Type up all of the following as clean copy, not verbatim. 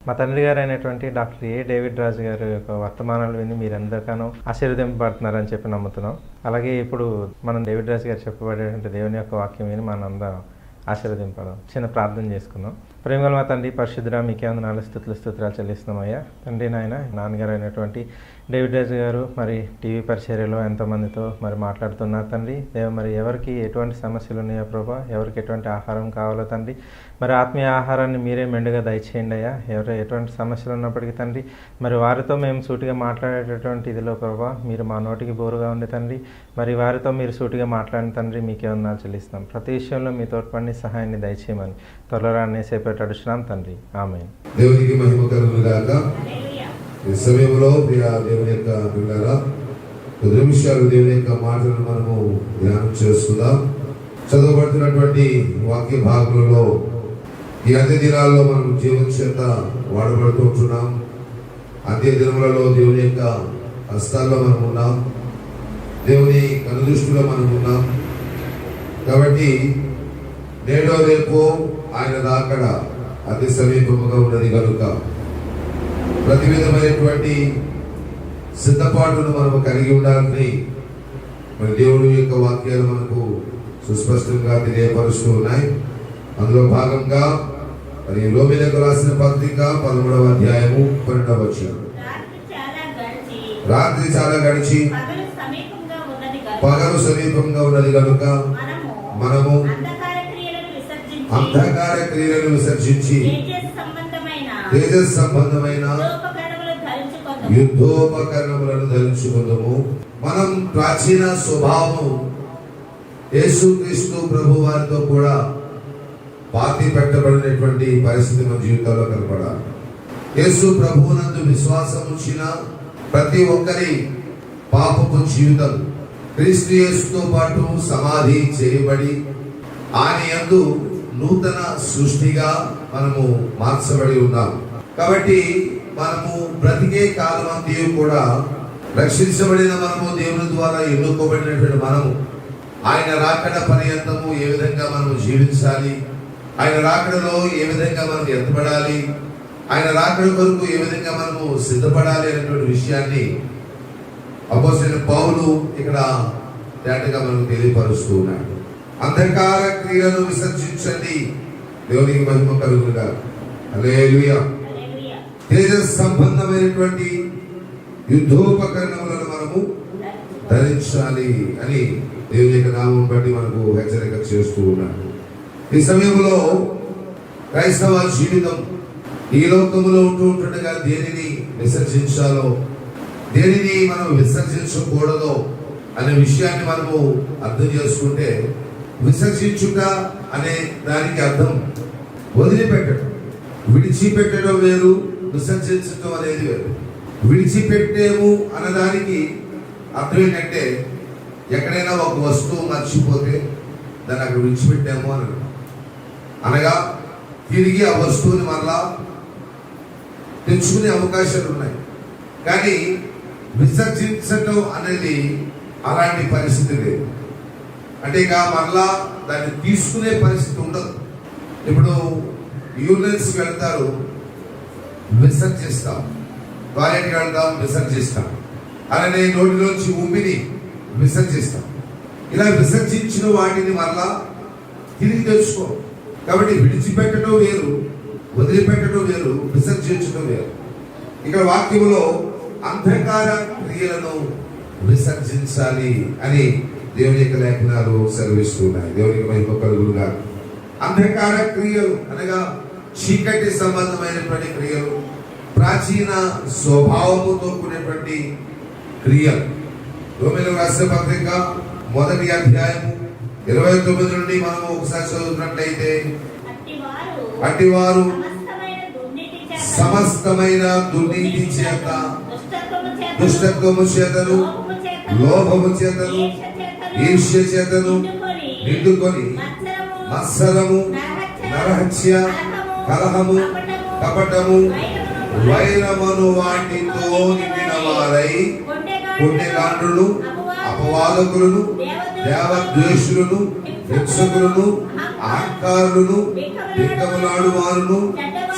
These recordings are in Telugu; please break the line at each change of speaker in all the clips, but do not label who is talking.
మా తండ్రి గారు అయినటువంటి డాక్టర్ ఏ డేవిడ్ రాజు గారి యొక్క వర్తమానాలు విని మీరు ఎంతగానో ఆశీర్వదింపబడుతున్నారని చెప్పి నమ్ముతున్నాం. అలాగే ఇప్పుడు మనం డేవిడ్ రాజు గారు చెప్పబడేటువంటి దేవుని యొక్క వాక్యం విని మనందరం ఆశీర్వదింపడం. చిన్న ప్రార్థన చేసుకుందాం. ప్రేమగల మా తండ్రి పరిశుద్ధుడా, మీకే వందనాలు, స్తోత్రాలు చెల్లిస్తున్నామయ్యా. తండ్రి నాయన నాన్నగారు అయినటువంటి డేవిడ్ రాజు గారు మరి టీవీ పరిచర్యలో ఎంతోమందితో మరి మాట్లాడుతున్నారు తండ్రి. మరి ఎవరికి ఎటువంటి సమస్యలు ఉన్నాయో ప్రభా, ఎవరికి ఎటువంటి ఆహారం కావాలో తండ్రి, మరి ఆత్మీయ ఆహారాన్ని మీరే మెండుగా దయచేయండి అయ్యా. ఎవరు ఎటువంటి సమస్యలు ఉన్నప్పటికీ తండ్రి, మరి వారితో మేము సూటిగా మాట్లాడేటటువంటి ఇదిలో ప్రభా మీరు మా నోటికి బోరుగా ఉండే తండ్రి, మరి వారితో మీరు సూటిగా మాట్లాడిన తండ్రి మీకే వందనాలు చెల్లిస్తాం. ప్రతి విషయంలో మీ తోడ్పడిని సహాయాన్ని దయచేయమని త్వరలో అనేసేపేట అడుగుతున్నాం తండ్రి. ఆమేన్.
దేవునికి మహిమ కలుగును గాక. ఈ సమయంలో దేవుని యొక్క పిల్లరా 10 నిమిషాలు దేవుని యొక్క మాటలను మనము ధ్యానం చేసుకుందాం. చదవబడుతున్నటువంటి వాక్య భాగంలో ఈ అంత్య దినాల్లో మనం జీవన చేత వాడబడుతూ ఉంటున్నాం. అంత్య దినములలో దేవుని యొక్క హస్తాల్లో మనం ఉన్నాం, దేవుని కనుదృష్టిలో మనం ఉన్నాం. కాబట్టి నేడో రేపు ఆయన రాకడ అతి సమీపముగా ఉన్నది కనుక ప్రతి విధమైనటువంటి సిద్ధపాటును మనము కలిగి ఉండాలని మరి దేవుడి యొక్క వాక్యాలు మనకు సుస్పష్టంగా తెలియపరుస్తూ ఉన్నాయి. అందులో భాగంగా మరి రోమీయులకు రాసిన పత్రిక 13వ అధ్యాయము 12వ వచనం, రాత్రి చాలా గడిచి పగలు సమీపంగా ఉన్నది కనుక మనము అంధకార క్రియలను విసర్జించి తేజస్ సంబంధమైన యుద్ధోపకరణములను ధరించుకుందాము. మనం ప్రాచీన స్వభావము యేసుక్రీస్తు ప్రభు వారితో కూడా పాతి పెట్టబడినటువంటి పరిస్థితి మన జీవితాల్లో కనపడాలి. యేసు ప్రభువునందు విశ్వాసం ఉంచిన ప్రతి ఒక్కరి పాపపు జీవితం క్రీస్తు యేసుతో పాటు సమాధి చేయబడి ఆయన యందు నూతన సృష్టిగా మనము మార్చబడి ఉన్నాం. కాబట్టి మనము బ్రతికే కాలం అంతా కూడా రక్షించబడిన మనము, దేవుని ద్వారా ఎన్నుకోబడినటువంటి మనము ఆయన రాకడ పర్యంతము ఏ విధంగా మనము జీవించాలి, ఆయన రాకడలో ఏ విధంగా మనం ఎత్తబడాలి, ఆయన రాకడ కొరకు ఏ విధంగా మనము సిద్ధపడాలి అనేటువంటి విషయాన్ని అపోస్తలుడైన పౌలు ఇక్కడ తేటగా మనకు తెలియపరుస్తూ ఉన్నాడు. అంధకార క్రియలను విసర్జించండి, దేవునికి మహిమ కలుగును గాక. హల్లెలూయా. తేజస్ సంబంధమైనటువంటి యుద్ధోపకరణములను మనము ధరించాలి అని దేవుని యొక్క నామం బట్టి మనకు హెచ్చరిక చేస్తూ ఉన్నాడు. ఈ సమయంలో క్రైస్తవ జీవితం ఈ లోకములో ఉంటుండగా దేనిని విసర్జించాలో, దేనిని మనం విసర్జించకూడదో అనే విషయాన్ని మనము అర్థం చేసుకుంటే, విసర్జించుట అనే దానికి అర్థం వదిలిపెట్టడం. విడిచిపెట్టడం వేరు, విసర్జించడం అనేది వేరు. విడిచిపెట్టేము అన్నదానికి అర్థం ఏంటంటే, ఎక్కడైనా ఒక వస్తువు మర్చిపోతే దాన్ని అక్కడ విడిచిపెట్టాము అని అనగా తిరిగి ఆ వస్తువుని మరలా తెచ్చుకునే అవకాశాలు ఉన్నాయి. కానీ విసర్జించడం అనేది అలాంటి పరిస్థితి లేదు. అంటే ఇక మరలా దాన్ని తీసుకునే పరిస్థితి ఉండదు. ఇప్పుడు యూరినల్స్కి వెళ్తారు, విసర్జిస్తాం. టాయిలెట్కి వెళ్తాం, విసర్జిస్తాం. అలానే నోటిలోంచి ఊపిరి విసర్జిస్తాం. ఇలా విసర్జించిన వాటిని మరలా తిరిగి తెచ్చుకో. కాబట్టి విడిచిపెట్టడం వేరు, వదిలిపెట్టడం వేరు, విసర్జించడం వేరు. ఇక్కడ వాక్యములో అంధకార క్రియలను విసర్జించాలి అని దేవుని యొక్క లేఖనాలు సెలవిస్తున్నాయి. దేవునికి మహిమ కలుగును గాక. అంధకార క్రియలు అనగా చీకటి సంబంధమైనటువంటి క్రియలు, ప్రాచీన స్వభావముతో కూడినటువంటి క్రియలు. రోమీయులకు రాసిన పత్రిక 1వ అధ్యాయము 29 నుండి మనము ఒకసారి చదువుతున్నట్లయితే, అట్టివారు సమస్తమైన దుర్నీతి చేత, దుష్టత్వము చేతను, లోభము చేతను, ఈర్ష్య చేతను నిండుకొని మత్సరము, నరహత్య, కలహము, కపటము, వైరమును వాటితో నిండిన వారై పుణ్యకాండ్రులు, అపవాదకులను, దేవద్వేషులను, హింసకులను, అహంకారులను, దిక్కములాడు వారును,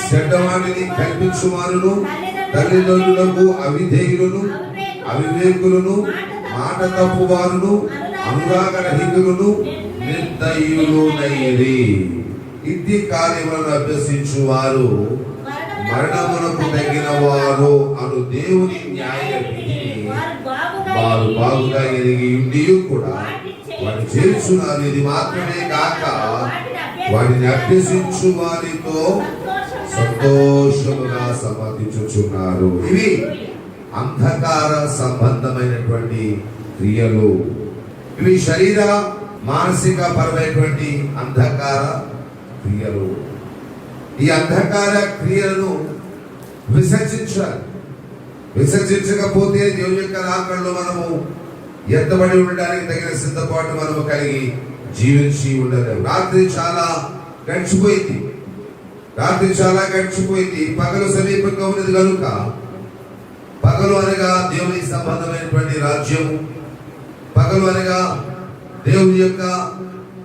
చెడ్డవాడిని కల్పించువారును, తల్లిదండ్రులకు అవిధేయులను, అవివేకులను, మాట తప్పువారును, అనురాగరహితులను, నిర్దయులునైరి. ఇట్టి కార్యములను అభ్యసించువారు మరణమునకు తగిన వారు అను దేవుని న్యాయ విధిని వారు బాగుగా ఎరిగి ఉండి కూడా వారు చేర్చున్నారు. ఇది మాత్రమే కాక వాటిని అభ్యసించు వారితో సంతోషముగా సమర్థించుచున్నారు. ఇవి అంధకార సంబంధమైనటువంటి క్రియలు. ఇవి శరీర మానసిక పరమైనటువంటి అంధకార క్రియలు. ఈ అంధకార క్రియలను విసర్జించాలి. విసర్జించకపోతే దేవుని యొక్క రాకడలో మనము ఎత్తబడి ఉండడానికి తగిన సిద్ధపాటు మనము కలిగి జీవించి ఉండలేము. రాత్రి చాలా గడిచిపోయింది. పగలు సమీపంగా ఉన్నది కనుక, పగలు అనగా దేవుని సంబంధమైనటువంటి రాజ్యము, పగలు అనగా దేవుని యొక్క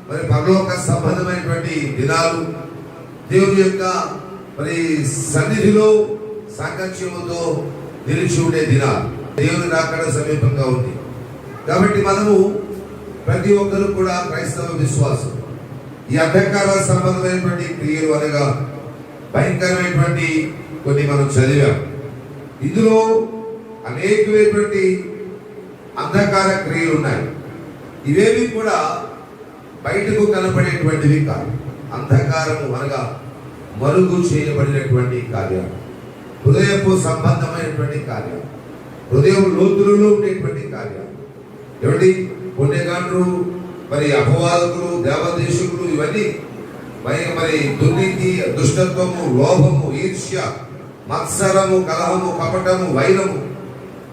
మరి పరలోక సంబంధమైనటువంటి దినాలు, దేవుని యొక్క మరి సన్నిధిలో సాంగత్యముతో నిలిచి ఉండే దినాలు. దేవుని రాకడ సమీపంగా ఉంది కాబట్టి మనము ప్రతి ఒక్కరు కూడా క్రైస్తవ విశ్వాసం ఈ అంధకార సంబంధమైనటువంటి క్రియలు అనగా భయంకరమైనటువంటి కొన్ని మనం చదివాం. ఇందులో అనేకమైనటువంటి అంధకార క్రియలు ఉన్నాయి. ఇవేవి కూడా బయటకు కనపడేటువంటివి కాదు. అంధకారము అనగా మరుగు చేయబడినటువంటి కార్యాలు, హృదయపు సంబంధమైనటువంటి కార్యాలు, హృదయం లోతులలో ఉండేటువంటి కార్యాలు. ఏమిటి? పుణ్యగాండ్రు, మరి అపవాదకులు, దేవదేశకులు, ఇవన్నీ మరి దుర్నీతి, దుష్టత్వము, లోభము, ఈర్ష్య, మత్సరము, కలహము, కపటము, వైరము,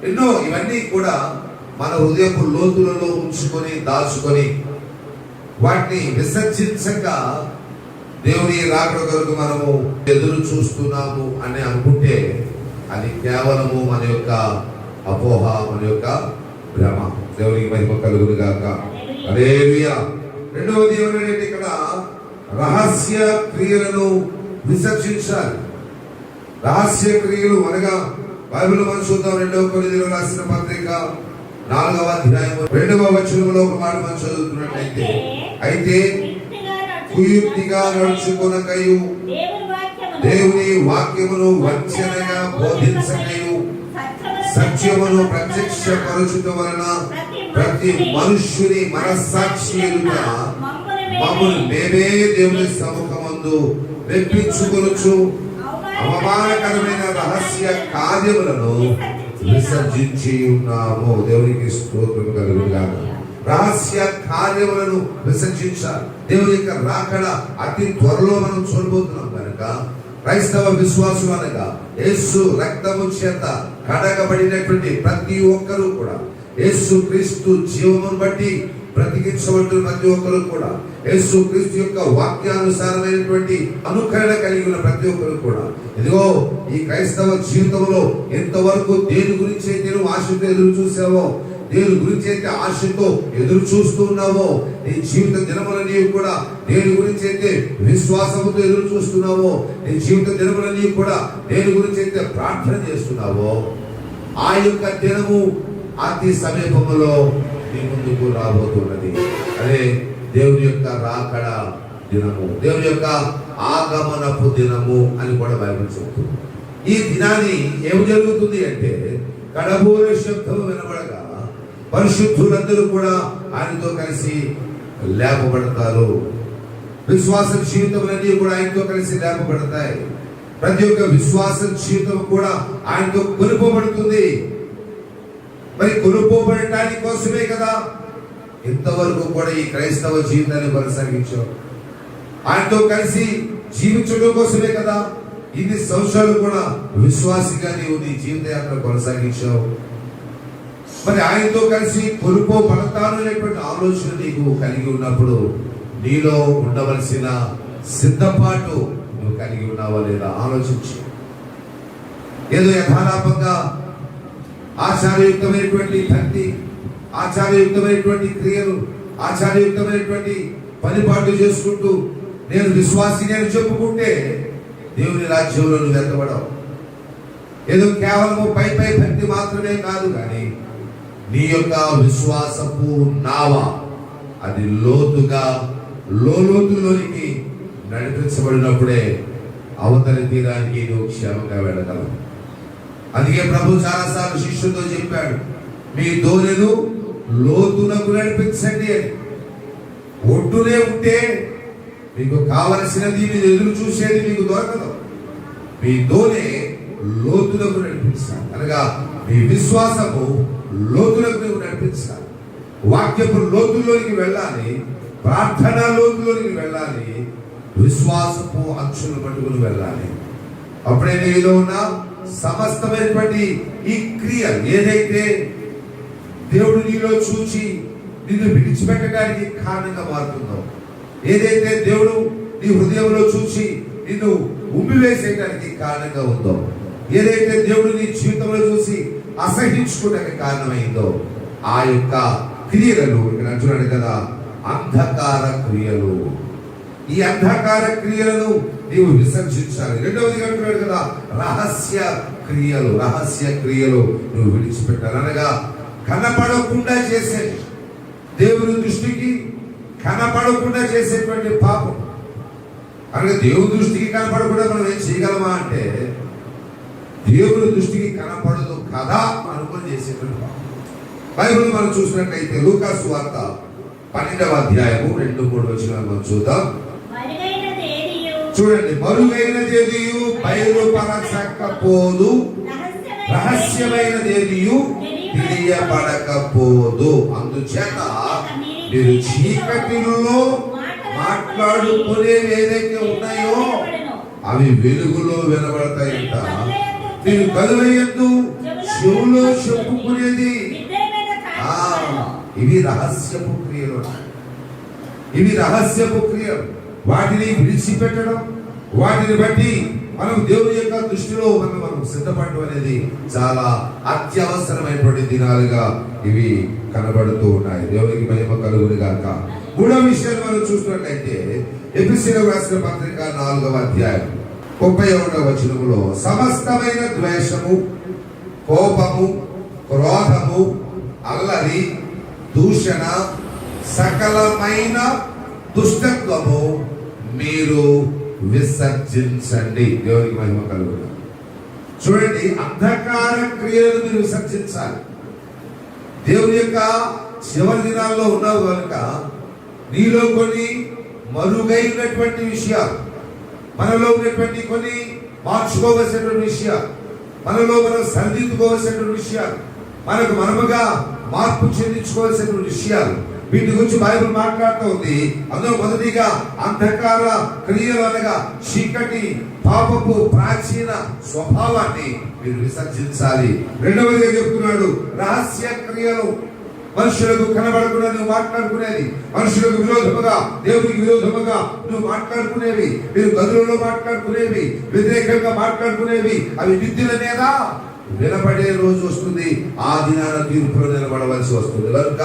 ఎన్నో ఇవన్నీ కూడా మన హృదయపు లోతులలో ఉంచుకొని దాచుకొని వాటిని విసర్జించక దేవుని రాకడ కొరకు మనము ఎదురు చూస్తున్నాము అని అనుకుంటే అది కేవలము మన యొక్క అపోహ, మన యొక్క భ్రమ. దేవునికి మహిమ కలుగును గాక. హల్లెలూయా. రెండవది ఏమంటే ఇక్కడ రహస్య క్రియలను విసర్జించాలి. రహస్య క్రియలు అనగా బైబిల్ మనం చూద్దాం. 2 కొరింథీయులకు రాసిన పత్రిక 4వ అధ్యాయం 2వ వచనంలో ఒక మాట మనం చదువుతున్నట్లయితే, అయితే కుయుక్తిగా నడుచుకొనకయు, దేవుని వాక్యమును వంచనగా బోధించకయు, సత్యమును ప్రత్యక్షపరచుట వలన ప్రతి మనుష్యుని మనస్సాక్షి ఎదుట మమ్మల్ని మేమే దేవుని సముఖమందు మెప్పించుకొనుచు అవమానకరమైన రహస్య కార్యములను విసర్జించి ఉన్నాము. దేవునికి స్తోత్రం కలుగును గాక. రహస్య కార్యములను విసర్జించాలి. దేవుని యొక్క రాకడ అతి త్వరలో మనం చూడబోతున్నాం కనుక క్రైస్తవ విశ్వాసం అనగా యేసు రక్తము చేత కడగబడినటువంటి ప్రతి ఒక్కరూ కూడా, యేసు క్రీస్తు జీవమును బట్టి బ్రతికించబడుతున్న ప్రతి ఒక్కరు కూడా, యేసు క్రీస్తు యొక్క వాక్యానుసారమైనటువంటి అనుకరణ కలిగి ఉన్న ప్రతి ఒక్కరు కూడా, ఇదిగో ఈ క్రైస్తవ జీవితంలో ఎంతవరకు దేని గురించి అయితే నువ్వు ఆశతో ఎదురు చూసావో, దేని గురించి అయితే ఆశతో ఎదురు చూస్తూ ఉన్నావో, నీ జీవిత దినముల నీవు కూడా దేని గురించి అయితే విశ్వాసంతో ఎదురు చూస్తున్నావో, నీ జీవిత దినముల నీవు కూడా దేని గురించి అయితే ప్రార్థన చేస్తున్నావో, ఆ యొక్క దినము అతి సమీపంలో నీ ముందుకు రాబోతున్నది. అదే దేవుని యొక్క రాకడ దినము, దేవుని యొక్క ఆగమనపు దినము అని కూడా బైబిల్ చెబుతుంది. ఈ దినాన్ని ఏమి జరుగుతుంది అంటే, కడబోరే శబ్దము వినబడగా పరిశుద్ధులందరూ కూడా ఆయనతో కలిసి లేపబడతారు. విశ్వాస జీవితములన్నీ కూడా ఆయనతో కలిసి లేపబడతాయి. ప్రతి ఒక్క విశ్వాస జీవితం కూడా ఆయనతో కొనుకోబడుతుంది. మరి కొనుక్కోబడటానికి కోసమే కదా ఇంతవరకు కూడా ఈ క్రైస్తవ జీవితాన్ని కొనసాగించాం. ఆయనతో కలిసి జీవించడం కోసమే కదా ఇన్ని సంవత్సరాలు కూడా విశ్వాసిగా నీవు నీ జీవిత యాత్ర కొనసాగించావు. మరి ఆయనతో కలిసి కొనుక్కోబడతాను అనేటువంటి ఆలోచన నీకు కలిగి ఉన్నప్పుడు నీలో ఉండవలసిన సిద్ధపాటు నువ్వు కలిగి ఉన్నావా లేదా ఆలోచించు. ఏదో యథాలాపంగా ఆచారయుక్తమైనటువంటి భక్తి, ఆచారయుక్తమైనటువంటి క్రియలు, ఆచారయుక్తమైనటువంటి పనిపాట్లు చేసుకుంటూ నేను విశ్వాసిని అని చెప్పుకుంటే దేవుని రాజ్యంలో నువ్వు ఎత్తబడవు. ఏదో కేవలము పై భక్తి మాత్రమే కాదు, కానీ నీ యొక్క విశ్వాసపు నావ అది లోతుగా లోతులోనికి నడిపించబడినప్పుడే అవతలి తీరానికి నువ్వు క్షేమంగా వెళ్ళగలవు. అందుకే ప్రభు చాలాసార్లు శిష్యులతో చెప్పాడు, మీ దోణెను లోతులకు నడిపించండి అని. ఒడ్డునే ఉంటే మీకు కావలసినది మీరు ఎదురు చూసేది మీకు దొరకదు. మీ దోణె లోతులకు నడిపించాలి, అనగా మీ విశ్వాసము లోతులకు నువ్వు నడిపించాలి. వాక్యపు లోతుల్లోనికి వెళ్ళాలి, ప్రార్థన లోతులోనికి వెళ్ళాలి, విశ్వాసపు అంచులు పట్టుకుని వెళ్ళాలి. అప్పుడే నీలో ఉన్న సమస్తమైనటువంటి ఈ క్రియ ఏదైతే దేవుడు నీలో చూచి నిన్ను విడిచిపెట్టడానికి కారణంగా మారుతుందో, ఏదైతే దేవుడు నీ హృదయంలో చూసి నిన్ను ఉమ్మివేసేయడానికి కారణంగా ఉందో, ఏదైతే దేవుడు నీ జీవితంలో చూసి అసహించుకోవడానికి కారణమైందో, ఆ యొక్క క్రియలను ఇక్కడ అంటున్నాడు కదా, అంధకార క్రియలు. ఈ అంధకార క్రియలను నీవు విసర్జించాలి. రెండవది అంటున్నాడు కదా, రహస్య క్రియలు నువ్వు విడిచిపెట్టాలి. అనగా కనపడకుండా చేసేది, దేవుని దృష్టికి కనపడకుండా చేసేటువంటి పాపం. అనగా దేవుని దృష్టికి కనపడకుండా మనం ఏం చేయగలమా అంటే, దేవుని దృష్టికి కనపడదు కదా అనుకుని చేసేటువంటి పాపం. బైబిల్ మనం చూసినట్లయితే లూకా సువార్త 12వ అధ్యాయము 2-3 వచనాలు మనం చూద్దాం. చూడండి, మరుగైనదేదియు బయలుపరచకపోదు, రహస్యమైనదేదియు తెలియబడకపోదు. అందుచేత మీరు చీకటిలో మాట్లాడుకునేవి ఏదైతే ఉన్నాయో అవి వెలుగులో వినబడతాయంట. మీరు కలువయ్యద్దు చెవులో చెప్పుకునేది. ఇవి రహస్యపు క్రియలు, ఇవి రహస్యపు క్రియలు. వాటిని విడిచిపెట్టడం, వాటిని బట్టి మనం దేవుని యొక్క దృష్టిలో మనం సిద్ధపడడం అనేది చాలా అత్యవసరమైనటువంటి దినాలుగా ఇవి కనబడుతూ ఉన్నాయి. దేవునికి మహిమ కలుగును గాక. మూడవ విషయాన్ని మనం చూసినట్లయితే ఎఫెసీయులకు రాసిన పత్రిక 4వ అధ్యాయం 31వ వచనములో, సమస్తమైన ద్వేషము, కోపము, క్రోధము, అల్లరి, దూషణ, సకలమైన దుష్టత్వము మీరు విసర్జించండి. దేవునికి మహిమ కలుగును. చూడండి, అంధకార క్రియలను మీరు విసర్జించాలి. దేవుని యొక్క చివరి దినాల్లో ఉన్నావు కనుక నీలో కొన్ని మరుగైనటువంటి విషయాలు, మనలో ఉన్నటువంటి కొన్ని మార్చుకోవలసినటువంటి విషయాలు, మనలో మనం సరిదిద్దుకోవలసినటువంటి విషయాలు, మనకు మనముగా మార్పు చెందించుకోవాల్సినటువంటి విషయాలు, వీటి గురించి బైబిల్ మాట్లాడుతూ ఉంది. అందులో మొదటిగా అంధకార క్రియలు, అనగా చీకటి పాపపు ప్రాచీన స్వభావాన్ని మీరు విసర్జించాలి. రెండవదిగా చెప్తున్నాడు, రహస్య క్రియలు. మనుషులకు కనబడకుండా నువ్వు మాట్లాడుకునేది, మనుషులకు విరోధముగా, దేవునికి విరోధముగా నువ్వు మాట్లాడుకునేవి, మీరు గదులలో మాట్లాడుకునేవి, వ్యతిరేకంగా మాట్లాడుకునేవి, అవి విద్యుల మీద వినపడే రోజు వస్తుంది. ఆ దినాన తీర్పులో నిలబడవలసి వస్తుంది కనుక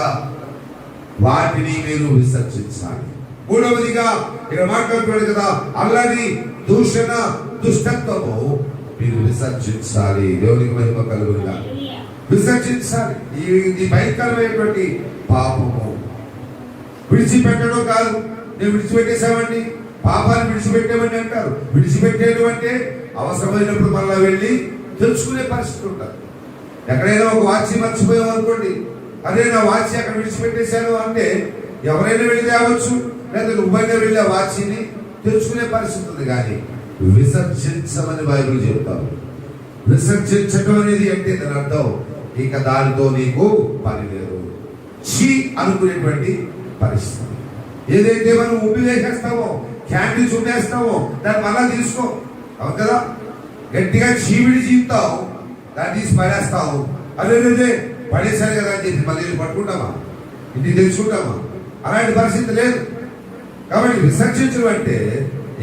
వాటిని మీరు విసర్జించాలి. మూడవదిగా ఇక్కడ మాట్లాడుతున్నాడు కదా, అల్లరి, దూషణ, దుష్టత్వము మీరు విసర్జించాలి. దేవునికి మహిమ కలుగునుగా. విసర్జించాలి. ఈ భయంకరమైనటువంటి పాపము విడిచిపెట్టడం కాదు. నేను విడిచిపెట్టేశామండి, పాపాన్ని విడిచిపెట్టామని అంటారు. విడిచిపెట్టేయడం అంటే అవసరమైనప్పుడు మళ్ళా వెళ్ళి తెలుసుకునే పరిస్థితి ఉంటుంది. ఎక్కడైనా ఒక వాచి మర్చిపోయాం అనుకోండి, అదే నా వాచి అక్కడ విడిచిపెట్టేశాను అంటే ఎవరైనా వెళ్ళి తేవచ్చు, లేదా నువ్వైనా వెళ్ళి ఆ వాచిని తెలుసుకునే పరిస్థితి ఉంది. కానీ విసర్జించమని బైబిల్ చెప్తారు. విసర్జించడం అనేది అంటే దాని అర్థం ఇక దానితో నీకు పని లేదు, చీ అనుకునేటువంటి పరిస్థితి. ఏదైతే మనం ఉబ్బి వేసేస్తామో, క్యాండీ చుట్టేస్తామో దాన్ని మళ్ళా తీసుకో, అవును కదా. గట్టిగా చీవిడి చీపుతావు, దాన్ని తీసి పడేస్తావు. అదే పడేశారు కదా అని చెప్పి మళ్ళీ పట్టుకుంటామా, ఇంటికి తెలుసుకుంటామా? అలాంటి పరిస్థితి లేదు. కాబట్టి విసర్జించడం అంటే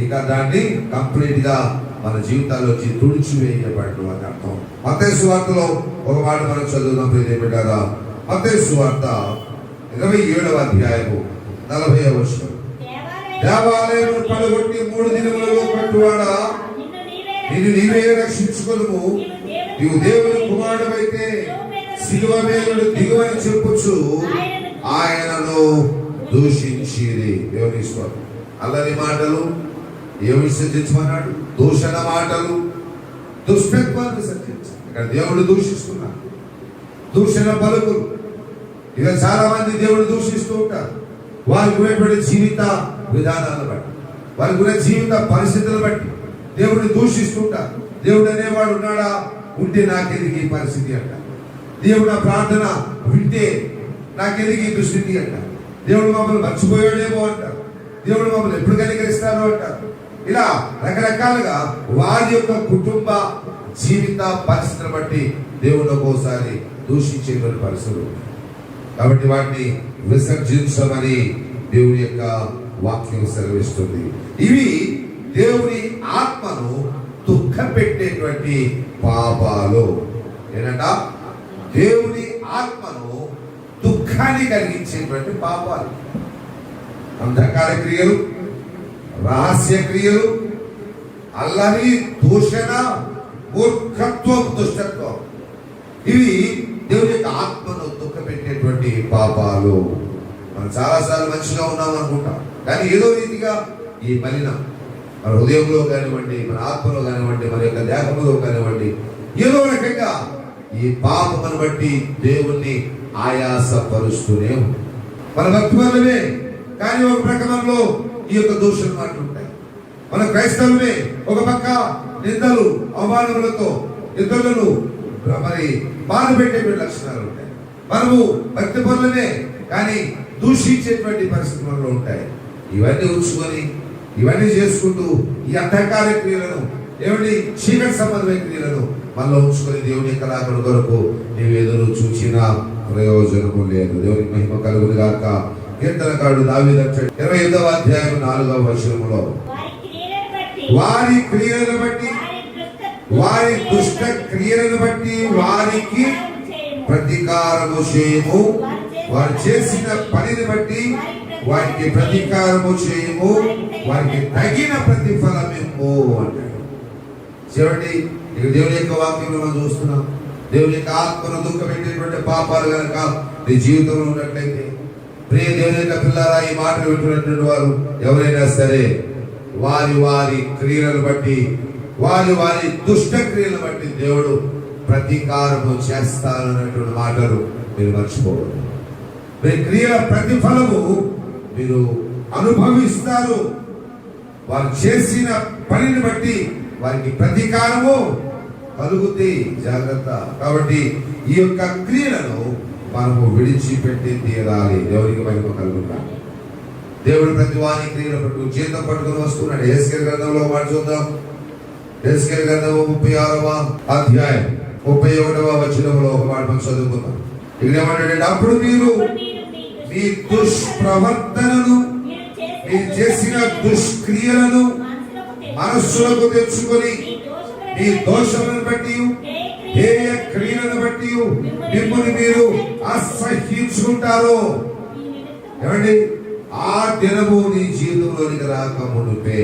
ఇక దాన్ని కంప్లీట్ గా మన జీవితాల్లోకి తుడిచివేయబడడం అని అర్థం. మత్తయి సువార్తలో ఒక మాట మనం చదువుదాం ప్రియപ്പെട്ടారా. మత్తయి సువార్త 27వ అధ్యాయము 40వ వచనం. దేవాలయమును పడగొట్టి 3 దినములలో కట్టువాడా నిన్ను నీవే రక్షించుకొనుము, నీవు దేవుని కుమారుడవైతే శిలువ మీద నుండి దిగువని చెప్పుచు ఆయనను దూషించిరి. దేవుని స్తోత్రం. అల్లరి మాటలు ఏమి విసర్జించమన్నాడు? దూషణ మాటలు, దుష్టత్వాన్ని విసర్జించాలి. ఇక్కడ దేవుడు దూషిస్తున్నాడు. దూషణ పలుకులు. ఇక చాలా మంది దేవుడు దూషిస్తూ ఉంటారు. వారికి ఉన్నటువంటి జీవిత విధానాలను బట్టి, వారికి ఉన్న జీవిత పరిస్థితులను బట్టి దేవుడిని దూషిస్తుంటారు. దేవుడు అనేవాడు ఉన్నాడా? ఉంటే నాకెందుకు ఈ పరిస్థితి అంట. దేవుడు నా ప్రార్థన వింటే నాకెందుకు ఈ దుస్థితి అంట. దేవుడు మమ్మల్ని మర్చిపోయాడేమో అంటారు. దేవుడు మమ్మల్ని ఎప్పుడు కనికరిస్తారో అంటారు. ఇలా రకరకాలుగా వారి యొక్క కుటుంబ జీవిత పరిస్థితులను బట్టి దేవుడు ఒక్కోసారి దూషించేటువంటి పరిస్థితులు. కాబట్టి వాటిని విసర్జించమని దేవుని యొక్క వాక్యం సెలవిస్తుంది. ఇవి దేవుని ఆత్మను దుఃఖ పెట్టేటువంటి పాపాలు. ఏంటంట? దేవుని ఆత్మను దుఃఖాన్ని కలిగించేటువంటి పాపాలు. అంధకార క్రియలు, రహస్య క్రియలు, అల్లరి, దూషణ, మూర్ఖత్వం, దుష్టత్వం, ఇవి దేవుని యొక్క ఆత్మను దుఃఖ పెట్టేటువంటి పాపాలు. మనం చాలాసార్లు మంచిగా ఉన్నాం అనుకుంటాం, కానీ ఏదో రీతిగా ఈ మలినం మన హృదయంలో కానివ్వండి, మన ఆత్మలో కానివ్వండి, మన యొక్క దేహంలో కానివ్వండి, ఏదో రకంగా ఈ పాపమును బట్టి దేవుణ్ణి ఆయాసపరుస్తూనే ఉంది. మన భక్తి వల్లనే, కానీ ఒక ప్రకారంలో ఈ యొక్క దోషులు మాట్లాడుతాయి. మన క్రైస్తవులే ఒక పక్క నిందలు, అవమానములతో ఇతరులను మరి బాధ పెట్టేటువంటి లక్షణాలు ఉంటాయి. మనము భక్తి పనులనే, కానీ దూషించేటువంటి పరిస్థితులలో ఉంటాయి. ఇవన్నీ ఉంచుకొని, ఇవన్నీ చేసుకుంటూ ఈ అంధకార క్రియలను, ఏమిటి చీకటి సంబంధమైన క్రియలను మనలో ఉంచుకొని దేవుని యొక్క రాకడ కొరకు నీవు ఎదురు చూచినా ప్రయోజనము లేదు. దేవునికి మహిమ కలుగును గాక. కీర్తనకారుడు దావీదు అంటాడు 28వ అధ్యాయం 4వ వచనములో, వారి క్రియలను బట్టి, వారి దుష్ట క్రియలను బట్టి వారికి ప్రతీకారము చేయము, వారు చేసిన పనిని బట్టి వారికి ప్రతీకారము చేయము, వారికి తగిన ప్రతిఫలమిమ్ము అంటాడు. చూడండి, ఇక దేవుని యొక్క వాక్యంలో మనం చూస్తున్నాం. దేవుని యొక్క ఆత్మను దుఃఖ పెట్టేటువంటి పాపాలు కనుక నీ జీవితంలో ఉన్నట్లయితే, ప్రియ దేవుని యొక్క పిల్లరా, ఈ మాటలు వింటున్నటువంటి వారు ఎవరైనా సరే వారి వారి క్రియలను బట్టి, వారి వారి దుష్ట క్రియలను బట్టి దేవుడు ప్రతీకారము చేస్తానన్నటువంటి మాటలు మీరు మర్చిపోవద్దు. మీ క్రియల ప్రతిఫలము మీరు అనుభవిస్తారు. వారు చేసిన పనిని బట్టి వారికి ప్రతీకారము కలుగుతాయి. జాగ్రత్త. కాబట్టి ఈ యొక్క క్రియలను మనము విడిచిపెట్టి తీరాలి. దేవునికి మహిమ కలుగుతాం. దేవుడు ప్రతి వారి క్రియలు పట్టు జీతం పట్టుకుని వస్తున్నాడు. యెహెజ్కేలు గ్రంథంలో మాట చూద్దాం. యెహెజ్కేలు గ్రంథము 36వ అధ్యాయం 31వ వచనంలో ఒక మాట మనం చదువుకుందాం. ఇక్కడ ఏమంటాడంటే, అప్పుడు మీరు మీ దుష్ప్రవర్తనను, మీరు చేసిన దుష్క్రియలను మనస్సులకు తెచ్చుకొని, మీ దోషములను బట్టి, హేయ క్రియలను బట్టి మిమ్మల్ని మీరు అసహ్యించుకుంటారు. ఏమండి? ఆ దినము నీ జీవితంలోనికి రాకమునుపే,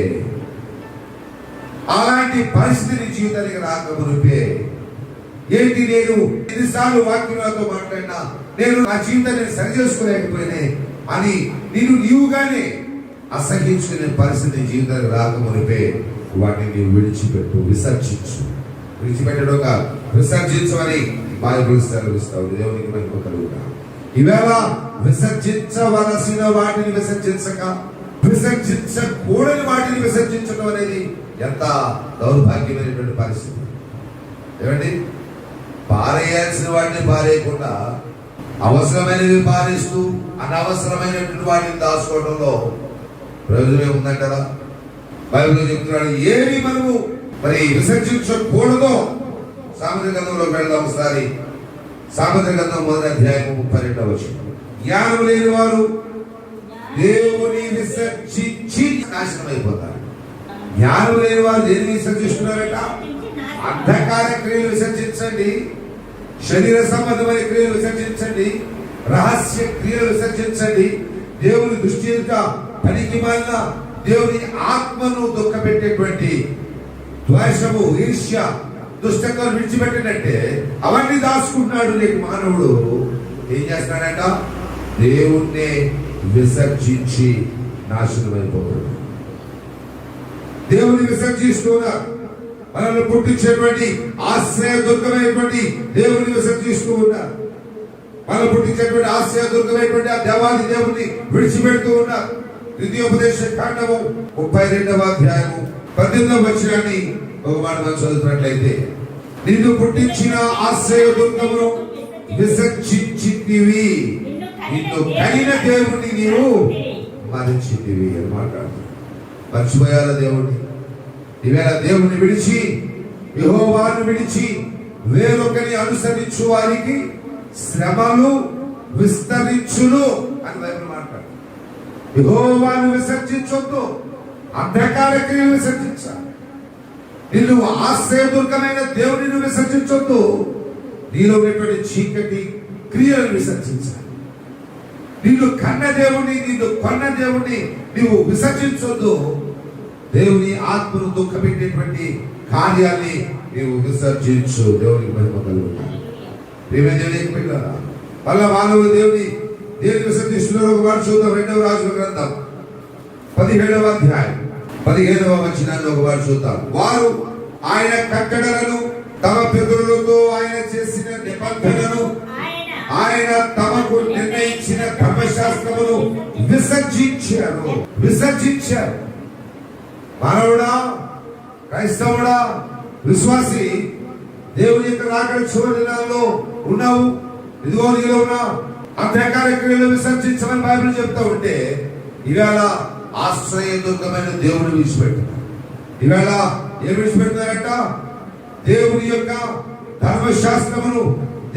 అలాంటి పరిస్థితి నీ జీవితానికి రాకమునుపే, ఏంటి నేను ఎన్నిసార్లు వాక్యంతో మాట్లాడినా నేను నా జీవితాన్ని సరి చేసుకోలేకపోయినా అని నీవుగానే అసహించుకునే పరిస్థితి జీవితానికి రాకమునిపే వాటిని నీవు విడిచిపెట్టు, విసర్జించు. విడిచిపెట్టడం కాదు, విసర్జించమని బైబిల్ సెలవిస్తావు. దేవునికి మహిమ కలుగుతా. ఈవేళ విసర్జించవలసిన వాటిని విసర్జించక, విసర్జించకూడని వాటిని విసర్జించడం అనేది ఎంత దౌర్భాగ్యమైనటువంటి పరిస్థితి. ఏమండి? పారేయాల్సిన వాటిని పారేయకుండా అవసరమైనవి పారేస్తూ అనవసరమైనటువంటి వాటిని దాచుకోవడంలో ప్రయోజనం ఉందంటారా? బైబిల్ చెప్తున్నాడు, ఏమి మనము మరి విసర్జించకూడదో. సామెతల గ్రంథంలోకి వెళ్దాం ఒకసారి. సామెతల గ్రంథం 1వ అధ్యాయం 32వ వచనం. జ్ఞానం లేని వారు దేవుని విసర్జించి నాశనం అయిపోతారు. జ్ఞానం లేని వారు దేన్ని విసర్జిస్తున్నారట? అంధకార క్రియలు విసర్జించండి, శరీర సంబంధమైన క్రియలు విసర్జించండి, రహస్య క్రియలు విసర్జించండి. దేవుని దృష్టి యొక్క పనికి మాలిన, దేవుని ఆత్మను దుఃఖపెట్టేటువంటి ద్వేషము, ఈర్ష్య, దుష్టత్వాలు విడిచిపెట్టినట్టే అవన్నీ దాచుకుంటున్నాడు. నీకు మానవుడు ఏం చేస్తున్నాడంట? దేవుణ్ణి విసర్జించి నాశనం అయిపోతాడు. దేవుని విసర్జిస్తున్నారు. మనల్ని పుట్టించేటువంటి ఆశ్రయ దుర్గమైనటువంటి దేవుని విసర్జిస్తూ ఉన్నారు. మనల్ని పుట్టించేటువంటి ఆశ్రయ దుర్గమైనటువంటి ఆ దేవాది దేవుని విడిచిపెడుతూ ఉన్నారు. ద్వితీయోపదేశ కాండము 32వ అధ్యాయము 18వ వచనాన్ని ఒక మాట మనం చదువుతున్నట్లయితే, నిన్ను పుట్టించిన ఆశ్రయ దుర్గమును విసర్జించితివి, నిన్ను కనిన దేవుని నీవు మరిచితివి అని మాట్లాడుతుంది. మర్చిపోయాల దేవుణ్ణి. ఈవేళ దేవుని విడిచి, యెహోవాను విడిచి వేరొకరిని అనుసరించు వారికి శ్రమలు విస్తరించును అని బైబిల్ మాట్లాడు. యెహోవాను విసర్జించొద్దు, అంధకార క్రియలు విసర్జించాలి. నిన్ను ఆశ్రయదుర్గమైన దేవుని విసర్జించొద్దు, నీలో ఉన్నటువంటి చీకటి క్రియలను విసర్జించాలి. నిన్ను కన్న దేవుని, నిన్ను కొన్న దేవుని నీవు విసర్జించొద్దు. దేవుని ఆత్మను దుఃఖపెట్టేటువంటి కార్యాన్ని నీవు విసర్జించు. దేవునికి మహిమ కలుగుతాయి. దేవునికి పిల్లరా, వల్ల మానవులు దేవుని విసర్జిస్తున్నారు. ఒక మాట చూద్దాం. 2వ రాజుల గ్రంథం 17వ అధ్యాయం 15వ వచనాన్ని ఒక మాట చూద్దాం. వారు ఆయన కట్టడలను, తమ పితరులతో ఆయన చేసిన నిబంధనను, ఆయన తమకు నిర్ణయించిన ధర్మశాస్త్రమును విసర్జించారు. మానవుడా, క్రైస్తవుడా, విశ్వాసి, దేవుని యొక్క రాకడ చివరి దినాల్లో ఉన్నావు. ఇదిగో నీలో ఉన్న అంధకార క్రియలు విసర్జించమని బైబిల్ చెప్తా ఉంటే, ఇవాళ ఆశ్రయదుర్గమైన దేవుని విడిచిపెడుతున్నారు. ఇవాళ ఏం విడిచిపెడుతున్నారట? దేవుని యొక్క ధర్మశాస్త్రమును,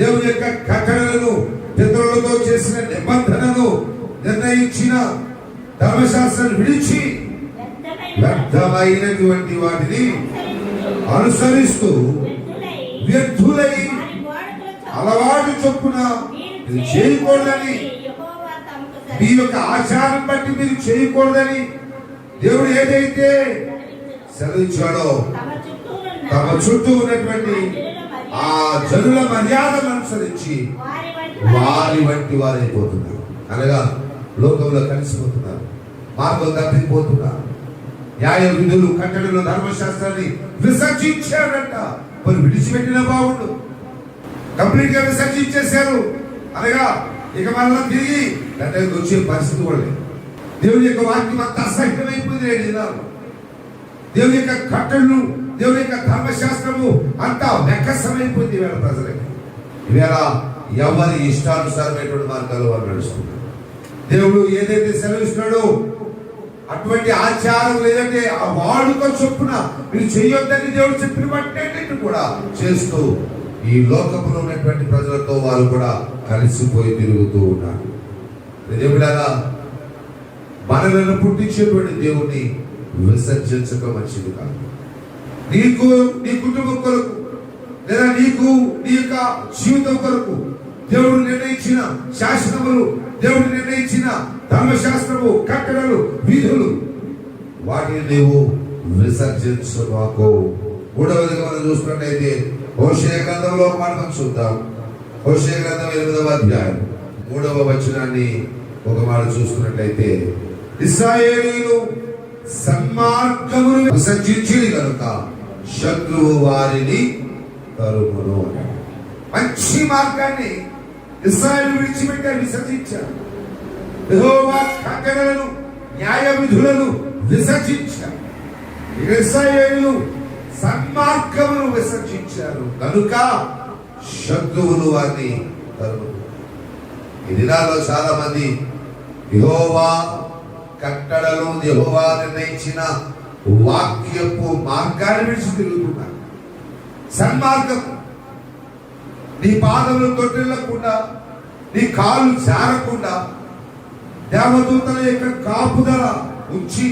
దేవుని యొక్క కట్టడలను, పితరులతో చేసిన నిబంధనను, నిర్ణయించిన ధర్మశాస్త్రాన్ని విడిచి వ్యర్థమైనటువంటి వాటిని అనుసరిస్తూ వ్యర్థులై అలవాటు చొప్పున చేయకూడదని, మీ యొక్క ఆచారం బట్టి మీరు చేయకూడదని దేవుడు ఏదైతే సెలవిచ్చాడో తమ చుట్టూ ఉన్నటువంటి ఆ జనుల మర్యాదను అనుసరించి వారి వంటి వారైపోతున్నారు. అనగా లోకంలో కలిసిపోతున్నారు, మార్గం తప్పిపోతున్నారు. న్యాయ విధులు, కట్టడలు, ధర్మశాస్త్రాన్ని విసర్జించారంట. మరి విడిచిపెట్టిన బాగుండు. కంప్లీట్ గా విసర్జించేశారు. అనగా ఇక మళ్ళా తిరిగి దగ్గరికి వచ్చే పరిస్థితి కూడా లేదు. దేవుని యొక్క వాక్యం అంతా అసహ్యమైపోయింది. 7 దినాలు దేవుని యొక్క కట్టడలు, దేవుని యొక్క ధర్మశాస్త్రము అంతా వెక్కసమైపోయింది ఈవేళ ప్రజలకి. ఈవేళ ఎవరి ఇష్టానుసారమైనటువంటి మార్గాలు వారు నడుస్తున్నారు. దేవుడు ఏదైతే సెలవిస్తున్నాడో అటువంటి ఆచారం, లేదంటే ఆ వాడుక చొప్పున మీరు చేయొద్దని దేవుడు చెప్పిన బట్టి కూడా చేస్తూ ఈ లోకంలో ఉన్నటువంటి ప్రజలతో వారు కూడా కలిసిపోయి తిరుగుతూ ఉన్నారు. దేవుడారా, మనలను పుట్టించేటువంటి దేవుణ్ణి విసర్జించక మంచిది కాదు. నీకు, నీ కుటుంబం కొరకు, లేదా నీకు నీ యొక్క జీవితం కొరకు దేవుడు నిర్ణయించిన శాసనములు, దేవుడు నిర్ణయించిన ధర్మశాస్త్రము, కట్టడలు, విధులు, వాటిని నీవు విసర్జించమాకు. 3వదిగా మనం చూసుకున్నట్లయితే హోషేయ గ్రంథంలో ఒక మాట మనం చూద్దాం. హోషేయ గ్రంథం 8వ అధ్యాయం 3వ వచనాన్ని ఒక మాట చూసుకున్నట్లయితే, ఇశ్రాయేలీయులు సన్మార్గమును విసర్జించిరి కనుక శత్రువు వారిని తరుమును. మంచి మార్గాన్ని ఇశ్రాయేలు విడిచిపెట్టారు, విసర్జించారు. యెహోవా కట్టడలను, న్యాయ విధులను విసర్జించారు. ఇశ్రాయేలీయులు సన్మార్గమును విసర్జించారు కనుక శత్రువులు వారిని తరుమును. ఈ దినాల్లో చాలా మంది యెహోవా కట్టడలు, యెహోవా నిర్ణయించిన వాక్యపు మార్గాన్ని విడిచి తిరుగుతున్నారు. సన్మార్గం, నీ పాదములు తొట్టిల్లకుండా, నీ కాళ్ళు జారకుండా దేవదూతల యొక్క కాపుదల ఉంచి,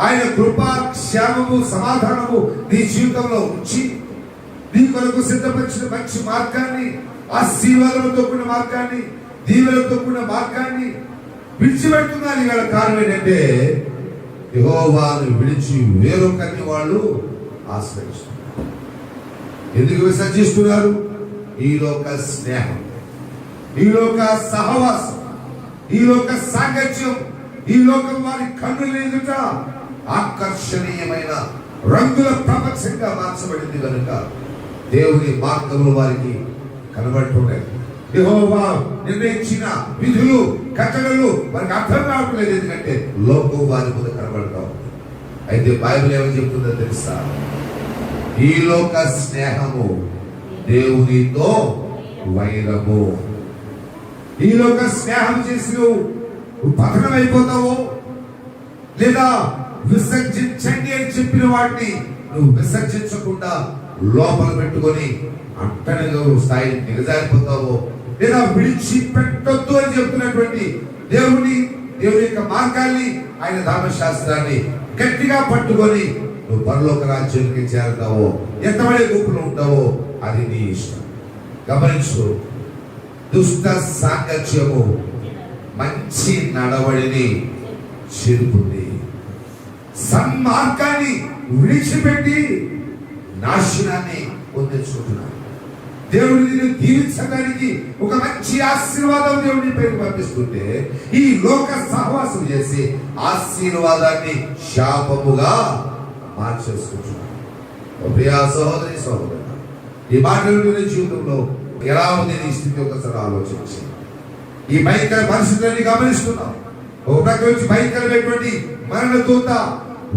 ఆయన కృపా, క్షేమము, సమాధానము నీ జీవితంలో ఉంచి, నీ కొరకు సిద్ధపరిచిన మంచి మార్గాన్ని, ఆశీర్వాదంతో కూడిన మార్గాన్ని, దీవెనతో కూడిన మార్గాన్ని విడిచిపెడుతున్నారు. ఇవాళ కారణం ఏంటంటే యెహోవాను విడిచి వేరొకరిని వాళ్ళు ఆశ్రయిస్తున్నారు. ఎందుకు విసర్జిస్తున్నారు? ఈలోక స్నేహం, ఈలోక సహవాసం, ఈలోక సాంగత్యం, ఈ లోకం వారి కన్నుల ఎదుట ఆకర్షణీయమైన రంగుల ప్రపంచంగా మార్చబడింది కనుక దేవుని మార్గములు వారికి కనబడుతున్నాయి. యెహోవా నిర్ణయించిన విధులు కట్టడలు వారికి అర్థం కావట్లేదు, ఎందుకంటే లోకం వారి ముందు కనబడతాం. అయితే బైబిల్ ఏమని చెప్తుందో తెలుసా? ఈ లోక స్నేహము దేవునితో వైరము. ఈ లోక స్నేహం చేసి నువ్వు పతనం అయిపోతావు, లేదా విసర్జించండి అని చెప్పిన వాటిని నువ్వు విసర్జించకుండా లోపల పెట్టుకొని అంటనగా స్థాయిని దిగజారిపోతావు, లేదా విడిచిపెట్టొద్దు అని చెప్తున్నటువంటి దేవుని యొక్క మార్గాన్ని, ఆయన ధర్మశాస్త్రాన్ని గట్టిగా పట్టుకొని నువ్వు పరలోక రాజ్యానికి చేరుతావో, ఎంతమంది గుంపులు ఉంటావో అది నీ ఇష్టం. గమనించు, దుష్ట సాంగత్యము మంచి నడవడిని చెరుపుంది. సన్మార్గాన్ని విడిచిపెట్టి నాశనాన్ని పొందించుకుంటున్నాను. దేవుడిని నిన్ను దీవించడానికి ఒక మంచి ఆశీర్వాదం దేవుడిని పైకి పంపిస్తుంటే ఈ లోక సహవాసం చేసి ఆశీర్వాదాన్ని శాపముగా మార్చేసుకుంటున్నాను. ప్రియా సహోదరి సహోదరు, ఈ మాటలు జీవితంలో ఎలా ఉంది నీ స్థితి ఒకసారి ఆలోచించి. ఈ భయంకర పరిస్థితులని గమనిస్తున్నాం. ఒక ప్రక్క నుంచి భయంకరమైనటువంటి మరణ దూత,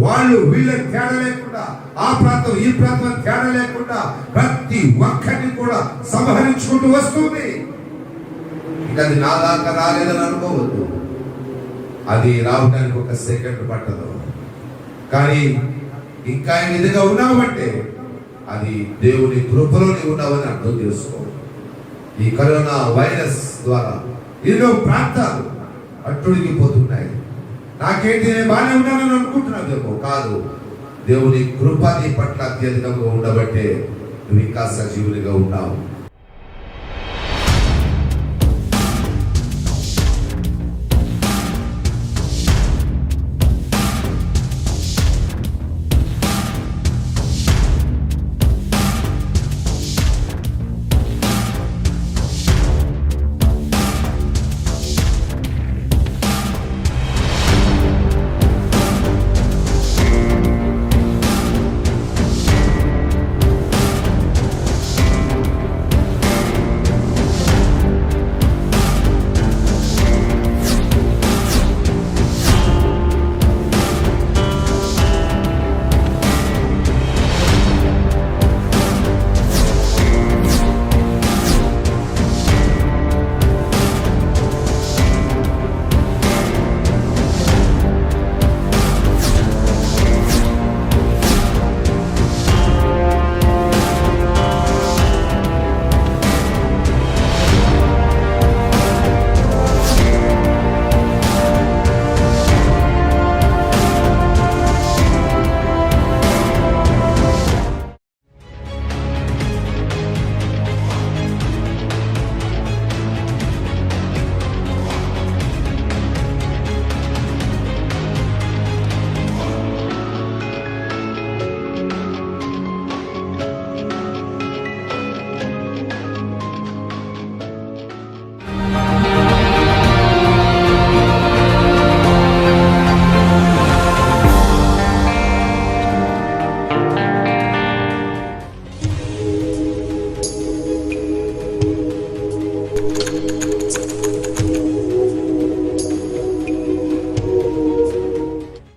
వాళ్ళు వీళ్ళ తేడా లేకుండా, ఆ ప్రాంతం ఈ ప్రాంతం తేడా లేకుండా ప్రతి ఒక్కరిని కూడా సంహరించుకుంటూ వస్తుంది. ఇంకా అది నా దాకా రాలేదని అనుకోవద్దు, అది రావడానికి ఒక సెకండ్ పట్టదు. కానీ ఇంకా ఈ విధంగా ఉన్నావంటే అది దేవుని కృపలో నీవు ఉన్నావని అర్థం చేసుకో. ఈ కరోనా వైరస్ ద్వారా ఎన్నో ప్రాంతాలు అట్టుడికిపోతున్నాయి. నాకేంటి, నేను బాగానే ఉన్నానని అనుకుంటున్నావు. కాదు, దేవుని కృప నీ పట్ల అత్యధికంగా ఉండబట్టే నువ్వు ఇంకా సజీవునిగా ఉన్నావు.